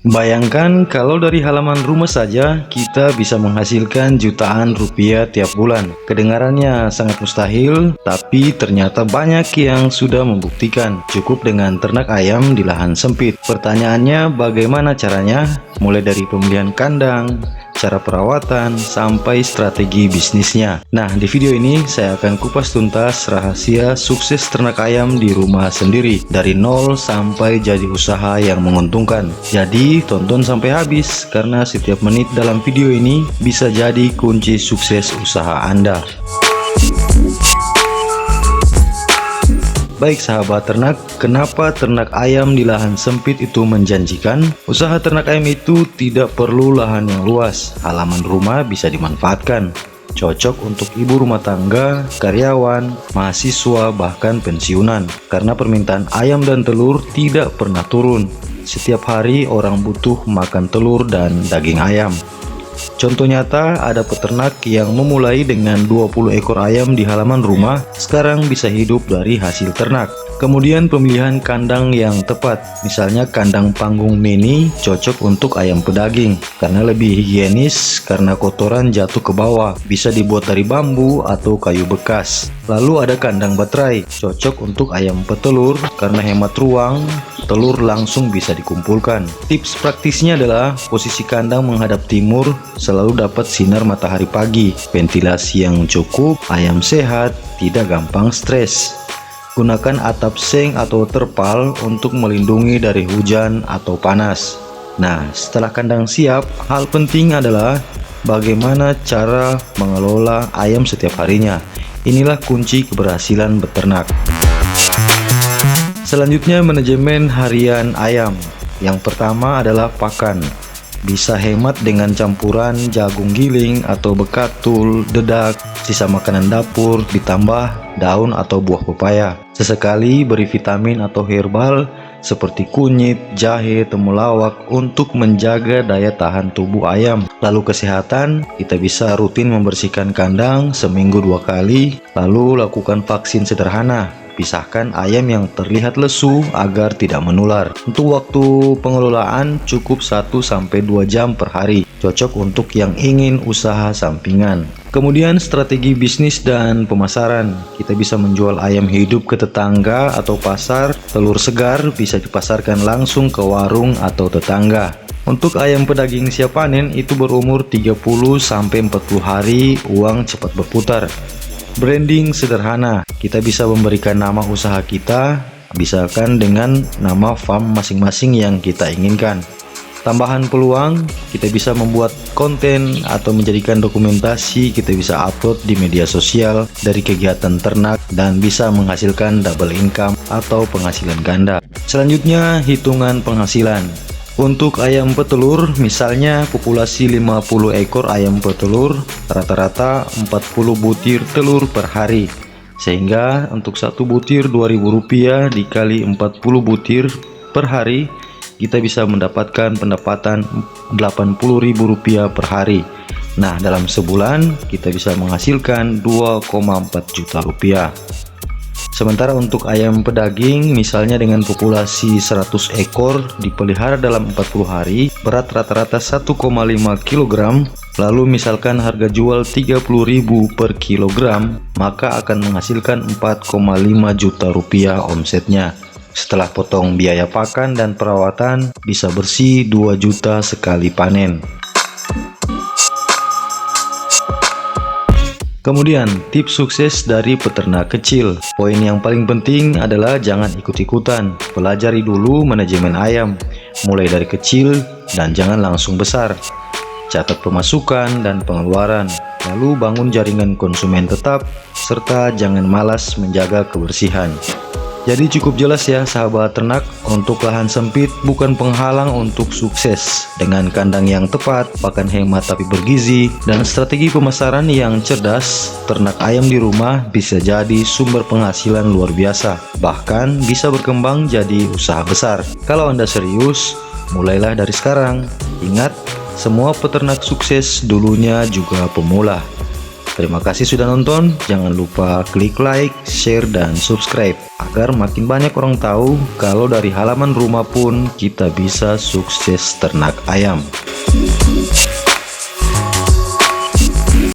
Bayangkan kalau dari halaman rumah saja kita bisa menghasilkan jutaan rupiah tiap bulan. Kedengarannya sangat mustahil, tapi ternyata banyak yang sudah membuktikan cukup dengan ternak ayam di lahan sempit. Pertanyaannya, bagaimana caranya? Mulai dari pemilihan kandang, cara perawatan, sampai strategi bisnisnya. Nah, di video ini saya akan kupas tuntas rahasia sukses ternak ayam di rumah sendiri dari nol sampai jadi usaha yang menguntungkan. Jadi tonton sampai habis karena setiap menit dalam video ini bisa jadi kunci sukses usaha Anda. Baik sahabat ternak, kenapa ternak ayam di lahan sempit itu menjanjikan? Usaha ternak ayam itu tidak perlu lahan yang luas, halaman rumah bisa dimanfaatkan. Cocok untuk ibu rumah tangga, karyawan, mahasiswa, bahkan pensiunan. Karena permintaan ayam dan telur tidak pernah turun. Setiap hari orang butuh makan telur dan daging ayam. Contoh nyata, ada peternak yang memulai dengan 20 ekor ayam di halaman rumah, sekarang bisa hidup dari hasil ternak. Kemudian pemilihan kandang yang tepat, misalnya kandang panggung mini cocok untuk ayam pedaging, karena lebih higienis karena kotoran jatuh ke bawah, bisa dibuat dari bambu atau kayu bekas. Lalu ada kandang baterai, cocok untuk ayam petelur karena hemat ruang, telur langsung bisa dikumpulkan. Tips praktisnya adalah posisi kandang menghadap timur, selalu dapat sinar matahari pagi, ventilasi yang cukup, ayam sehat, tidak gampang stres. Gunakan atap seng atau terpal untuk melindungi dari hujan atau panas. Nah, setelah kandang siap, hal penting adalah bagaimana cara mengelola ayam setiap harinya. Inilah kunci keberhasilan beternak. Selanjutnya, manajemen harian ayam. Yang pertama adalah pakan. Bisa hemat dengan campuran jagung giling atau bekatul, dedak, sisa makanan dapur, ditambah daun atau buah pepaya. Sesekali beri vitamin atau herbal seperti kunyit, jahe, temulawak untuk menjaga daya tahan tubuh ayam. Lalu kesehatan, kita bisa rutin membersihkan kandang seminggu 2 kali, lalu lakukan vaksin sederhana. Pisahkan ayam yang terlihat lesu agar tidak menular. Untuk waktu pengelolaan cukup 1-2 jam per hari. Cocok untuk yang ingin usaha sampingan. Kemudian strategi bisnis dan pemasaran. Kita bisa menjual ayam hidup ke tetangga atau pasar. Telur segar bisa dipasarkan langsung ke warung atau tetangga. Untuk ayam pedaging siap panen itu berumur 30-40 hari, uang cepat berputar. Branding sederhana, kita bisa memberikan nama usaha kita, misalkan dengan nama farm masing-masing yang kita inginkan. Tambahan peluang, kita bisa membuat konten atau menjadikan dokumentasi, kita bisa upload di media sosial dari kegiatan ternak dan bisa menghasilkan double income atau penghasilan ganda. Selanjutnya, hitungan penghasilan. Untuk ayam petelur, misalnya populasi 50 ekor ayam petelur, rata-rata 40 butir telur per hari. Sehingga untuk satu butir Rp2.000 dikali 40 butir per hari, kita bisa mendapatkan pendapatan Rp80.000 per hari. Nah, dalam sebulan kita bisa menghasilkan Rp2,4 juta. Sementara untuk ayam pedaging, misalnya dengan populasi 100 ekor dipelihara dalam 40 hari, berat rata-rata 1,5 kg, lalu misalkan harga jual Rp30.000 per kilogram, maka akan menghasilkan Rp4,5 juta omsetnya. Setelah potong biaya pakan dan perawatan, bisa bersih 2 juta sekali panen. Kemudian, tips sukses dari peternak kecil. Poin yang paling penting adalah jangan ikut-ikutan. Pelajari dulu manajemen ayam, mulai dari kecil dan jangan langsung besar. Catat pemasukan dan pengeluaran, lalu bangun jaringan konsumen tetap, serta jangan malas menjaga kebersihan. Jadi cukup jelas ya sahabat ternak, untuk lahan sempit bukan penghalang untuk sukses. Dengan kandang yang tepat, pakan hemat tapi bergizi, dan strategi pemasaran yang cerdas, ternak ayam di rumah bisa jadi sumber penghasilan luar biasa. Bahkan bisa berkembang jadi usaha besar. Kalau Anda serius, mulailah dari sekarang. Ingat, semua peternak sukses dulunya juga pemula. Terima kasih sudah nonton. Jangan lupa klik like, share, dan subscribe agar makin banyak orang tahu kalau dari halaman rumah pun kita bisa sukses ternak ayam.